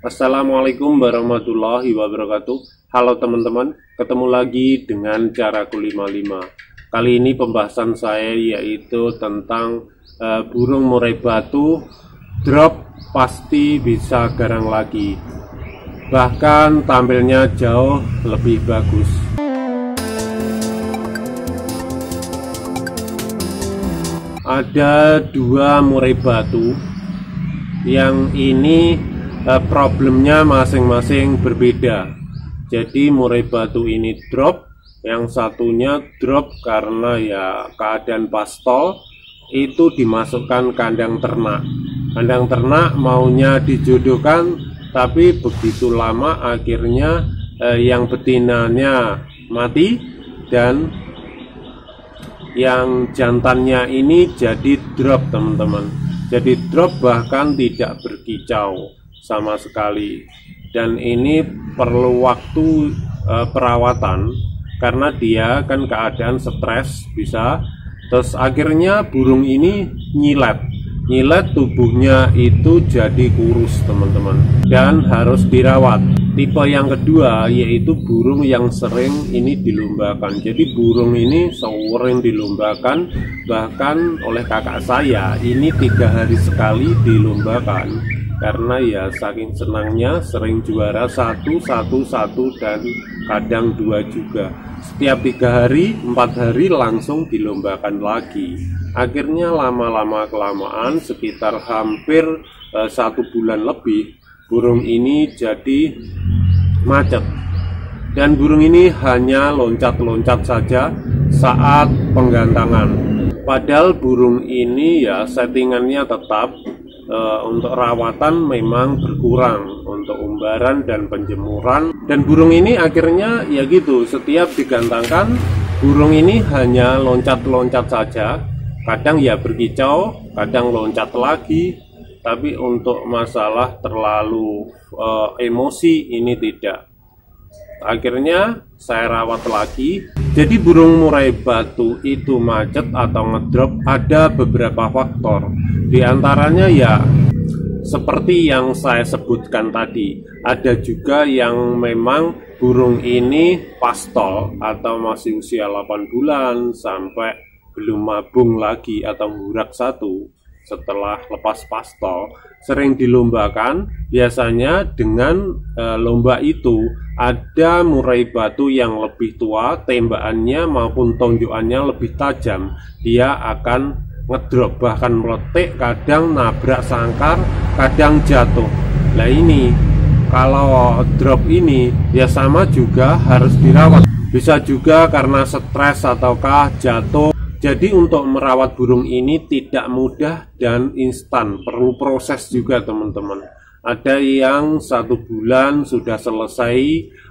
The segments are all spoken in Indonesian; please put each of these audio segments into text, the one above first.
Assalamualaikum warahmatullahi wabarakatuh. Halo teman-teman, ketemu lagi dengan Caraku 55. Kali ini pembahasan saya yaitu tentang burung murai batu drop pasti bisa garang lagi. Bahkan tampilnya jauh lebih bagus. Ada dua murai batu yang ini problemnya masing-masing berbeda. Jadi murai batu ini drop, yang satunya drop karena ya keadaan pastol itu dimasukkan kandang ternak. Kandang ternak maunya dijodohkan, tapi begitu lama akhirnya yang betinanya mati dan yang jantannya ini jadi drop teman-teman. Jadi drop bahkan tidak berkicau sama sekali, dan ini perlu waktu perawatan karena dia kan keadaan stres bisa. Terus akhirnya burung ini nyilet tubuhnya itu jadi kurus teman-teman, dan harus dirawat. Tipe yang kedua yaitu burung yang sering ini dilombakan. Jadi burung ini sering dilombakan, bahkan oleh kakak saya ini 3 hari sekali dilombakan. Karena ya saking senangnya sering juara 1, 1, 1 dan kadang 2 juga. Setiap 3 hari, 4 hari langsung dilombakan lagi. Akhirnya lama-lama kelamaan sekitar hampir 1 bulan lebih, burung ini jadi macet. Dan burung ini hanya loncat-loncat saja saat penggantangan. Padahal burung ini ya settingannya tetap. Untuk rawatan memang berkurang untuk umbaran dan penjemuran, dan burung ini akhirnya ya gitu, setiap digantangkan burung ini hanya loncat-loncat saja, kadang ya berkicau, kadang loncat lagi, tapi untuk masalah terlalu emosi ini tidak. Akhirnya saya rawat lagi. Jadi burung murai batu itu macet atau ngedrop ada beberapa faktor. Di antaranya ya seperti yang saya sebutkan tadi, ada juga yang memang burung ini pastol atau masih usia 8 bulan sampai belum mabung lagi atau ngurak satu. Setelah lepas pastol sering dilombakan, biasanya dengan lomba itu ada murai batu yang lebih tua, tembakannya maupun tonjokannya lebih tajam, dia akan ngedrop, bahkan meletik, kadang nabrak sangkar, kadang jatuh. Nah ini kalau drop ini ya sama juga harus dirawat, bisa juga karena stres ataukah jatuh. Jadi untuk merawat burung ini tidak mudah dan instan, perlu proses juga teman-teman. Ada yang 1 bulan sudah selesai,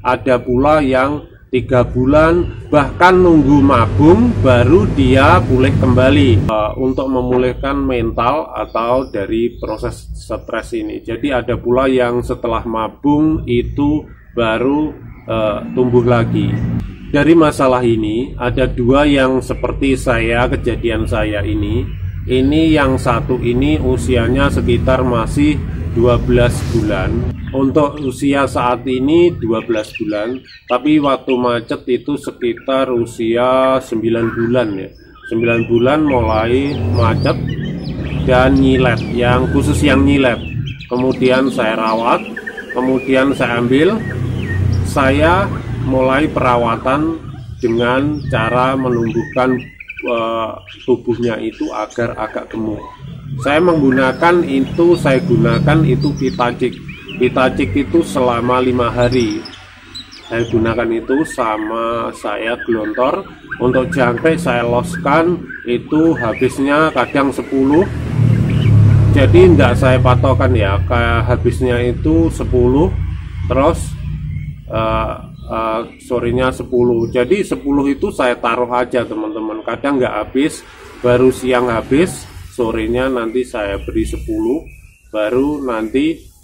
ada pula yang 3 bulan, bahkan nunggu mabung baru dia pulih kembali untuk memulihkan mental atau dari proses stres ini. Jadi ada pula yang setelah mabung itu baru tumbuh lagi. Dari masalah ini ada 2 yang seperti kejadian saya ini. Ini yang satu ini usianya sekitar masih 12 bulan. Untuk usia saat ini 12 bulan, tapi waktu macet itu sekitar usia 9 bulan ya. 9 bulan mulai macet dan nyilet, yang khusus yang nyilet. Kemudian saya rawat, kemudian saya ambil, saya mulai perawatan dengan cara menumbuhkan tubuhnya itu agar agak gemuk. Saya gunakan itu Vitacik. Vitacik itu selama 5 hari. Saya gunakan itu sama saya gelontor. Untuk jangkrik saya loskan itu habisnya kadang 10. Jadi tidak saya patokan ya, habisnya itu 10, terus sorenya 10. Jadi 10 itu saya taruh aja teman-teman, kadang nggak habis, baru siang habis, sorenya nanti saya beri 10, baru nanti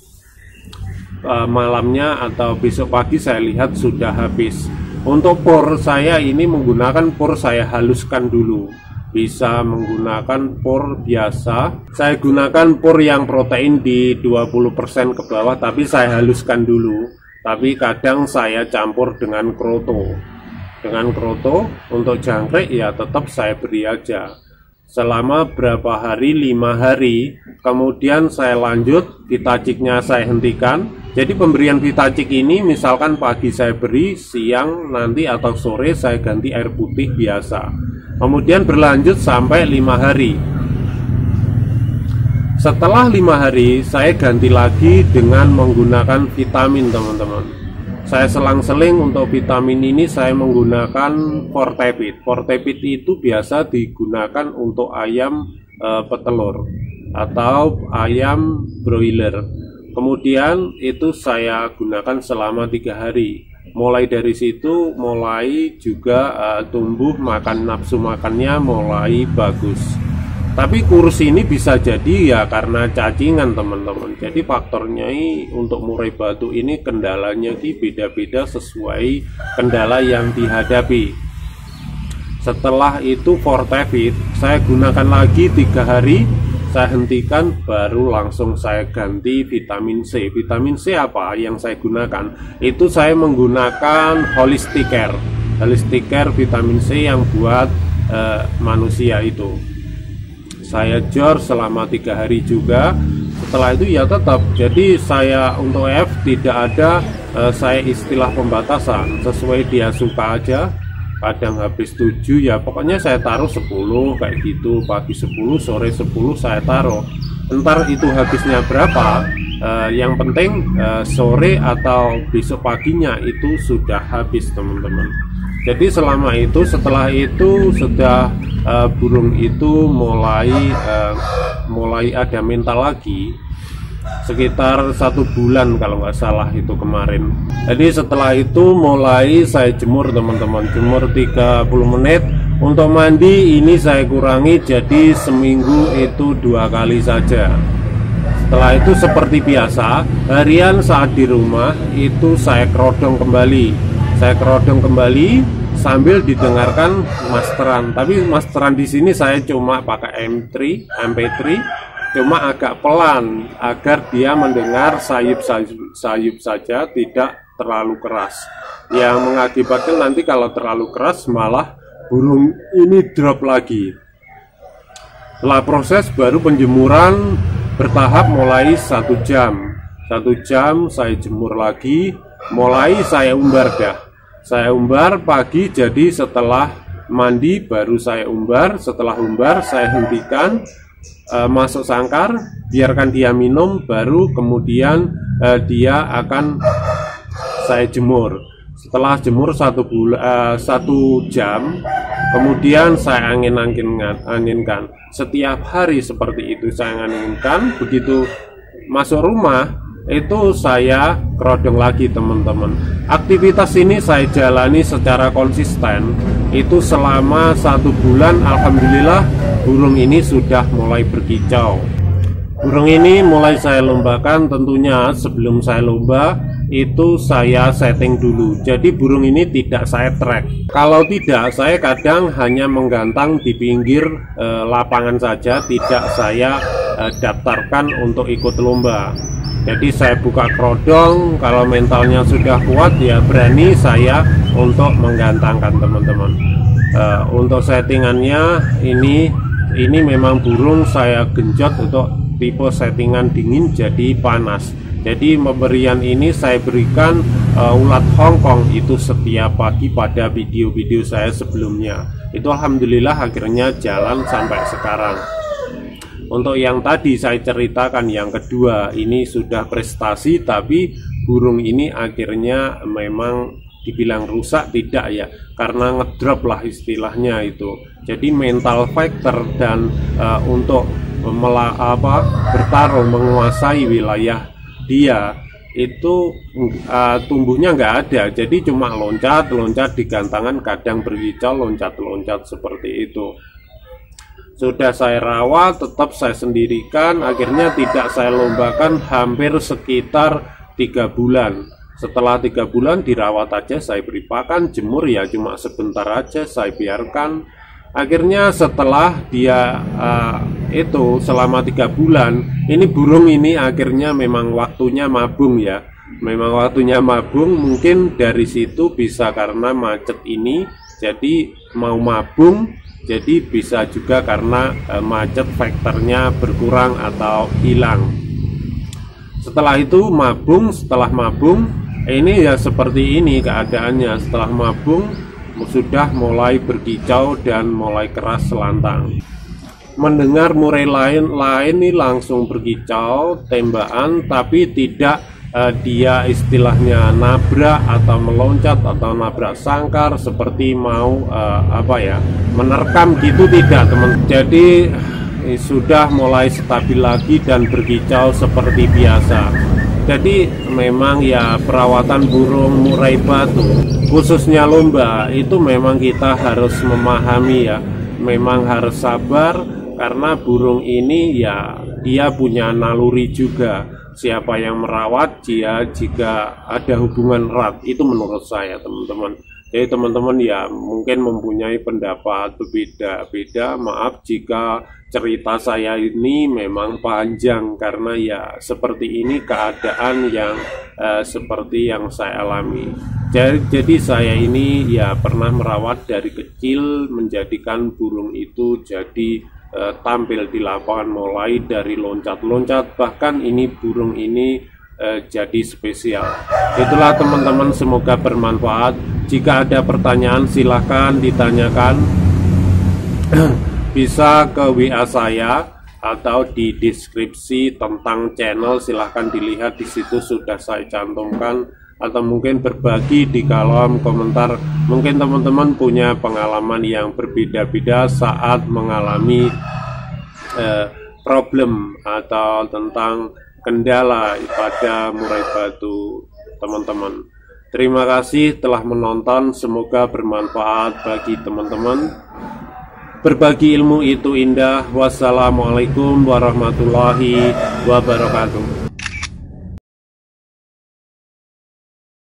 malamnya atau besok pagi saya lihat sudah habis. Untuk por saya ini menggunakan por saya haluskan dulu. bisa menggunakan pur biasa. Saya gunakan pur yang protein di 20% ke bawah, tapi saya haluskan dulu. Tapi kadang saya campur dengan kroto. Dengan kroto untuk jangkrik ya tetap saya beri aja. Selama berapa hari, 5 hari, kemudian saya lanjut, Vitaciknya saya hentikan. Jadi pemberian Vitacik ini misalkan pagi saya beri, siang nanti atau sore saya ganti air putih biasa. Kemudian berlanjut sampai 5 hari. Setelah 5 hari saya ganti lagi dengan menggunakan vitamin, teman-teman. Saya selang-seling untuk vitamin ini saya menggunakan Fortepit. Fortepit itu biasa digunakan untuk ayam petelur atau ayam broiler. Kemudian itu saya gunakan selama 3 hari. Mulai dari situ mulai juga tumbuh makan, nafsu makannya mulai bagus. Tapi kurus ini bisa jadi ya karena cacingan, teman-teman. Jadi faktornya untuk murai batu ini kendalanya beda-beda sesuai kendala yang dihadapi. Setelah itu Fortepit saya gunakan lagi 3 hari, saya hentikan, baru langsung saya ganti vitamin C. Vitamin C apa yang saya gunakan? Itu saya menggunakan Holistic Care. Holistic Care vitamin C yang buat manusia itu. Saya jor selama 3 hari juga. Setelah itu ya tetap. Jadi saya untuk F tidak ada saya istilah pembatasan, sesuai dia suka aja. Kadang habis 7 ya pokoknya saya taruh 10 kayak gitu. Pagi 10, sore 10 saya taruh. Entar itu habisnya berapa, yang penting sore atau besok paginya itu sudah habis, teman-teman. Jadi selama itu, setelah itu sudah burung itu mulai ada mental lagi sekitar 1 bulan kalau nggak salah itu kemarin. Jadi setelah itu mulai saya jemur, teman-teman. Jemur 30 menit. Untuk mandi ini saya kurangi jadi seminggu itu 2 kali saja. Setelah itu seperti biasa harian saat di rumah itu saya kerodong kembali. Saya kerodong kembali sambil didengarkan masteran. Tapi masteran di sini saya cuma pakai MP3, cuma agak pelan agar dia mendengar sayup saja, tidak terlalu keras. Yang mengakibatkan nanti kalau terlalu keras malah burung ini drop lagi. Setelah proses baru penjemuran bertahap mulai 1 jam. 1 jam saya jemur lagi, mulai saya umbar dah. Saya umbar pagi, jadi setelah mandi baru saya umbar. Setelah umbar saya hentikan, masuk sangkar, biarkan dia minum, baru kemudian dia akan saya jemur. Setelah jemur 1 jam, kemudian saya anginkan. Setiap hari seperti itu saya anginkan. Begitu masuk rumah itu saya kerodong lagi, teman-teman. Aktivitas ini saya jalani secara konsisten itu selama 1 bulan. Alhamdulillah burung ini sudah mulai berkicau. Burung ini mulai saya lombakan. Tentunya sebelum saya lomba itu saya setting dulu. Jadi burung ini tidak saya track. Kalau tidak, saya kadang hanya menggantang di pinggir lapangan saja, tidak saya daftarkan untuk ikut lomba. Jadi saya buka kerodong, kalau mentalnya sudah kuat ya berani saya untuk menggantangkan, teman-teman. Untuk settingannya ini memang burung saya genjot untuk tipe settingan dingin jadi panas. Jadi pemberian ini saya berikan ulat Hongkong itu setiap pagi pada video-video saya sebelumnya. Itu alhamdulillah akhirnya jalan sampai sekarang. Untuk yang tadi saya ceritakan yang kedua, ini sudah prestasi, tapi burung ini akhirnya memang dibilang rusak tidak ya, karena ngedrop lah istilahnya itu. Jadi mental factor dan untuk bertarung menguasai wilayah dia itu tumbuhnya nggak ada. Jadi cuma loncat di gantangan, kadang berkicau, loncat seperti itu. Sudah saya rawat, tetap saya sendirikan. Akhirnya tidak saya lombakan hampir sekitar 3 bulan. Setelah 3 bulan dirawat aja, saya beri pakan, jemur ya cuma sebentar aja, saya biarkan. Akhirnya setelah dia itu selama 3 bulan, ini burung ini akhirnya memang waktunya mabung ya. Memang waktunya mabung, mungkin dari situ bisa karena macet ini, jadi mau mabung, jadi bisa juga karena macet faktornya berkurang atau hilang. Setelah itu mabung, setelah mabung, ini ya seperti ini keadaannya. Setelah mabung sudah mulai berkicau dan mulai keras selantang. Mendengar murai lain ini langsung berkicau tembakan, tapi tidak dia istilahnya nabrak atau meloncat atau nabrak sangkar seperti mau menerkam gitu, tidak teman. Jadi sudah mulai stabil lagi dan berkicau seperti biasa. Jadi memang ya perawatan burung murai batu khususnya lomba itu memang kita harus memahami ya, memang harus sabar karena burung ini ya dia punya naluri juga. Siapa yang merawat dia jika ada hubungan erat, itu menurut saya teman-teman. Jadi teman-teman ya mungkin mempunyai pendapat berbeda-beda. Maaf jika cerita saya ini memang panjang karena ya seperti ini keadaan yang seperti yang saya alami. Jadi saya ini ya pernah merawat dari kecil, menjadikan burung itu jadi tampil di lapangan mulai dari loncat-loncat, bahkan ini burung ini jadi spesial. Itulah teman-teman, semoga bermanfaat. Jika ada pertanyaan silahkan ditanyakan bisa ke WA saya atau di deskripsi tentang channel, silahkan dilihat, di situ sudah saya cantumkan, atau mungkin berbagi di kolom komentar. Mungkin teman-teman punya pengalaman yang berbeda-beda saat mengalami problem atau tentang kendala pada murai batu teman-teman. Terima kasih telah menonton, semoga bermanfaat bagi teman-teman. Berbagi ilmu itu indah. Wassalamualaikum warahmatullahi wabarakatuh.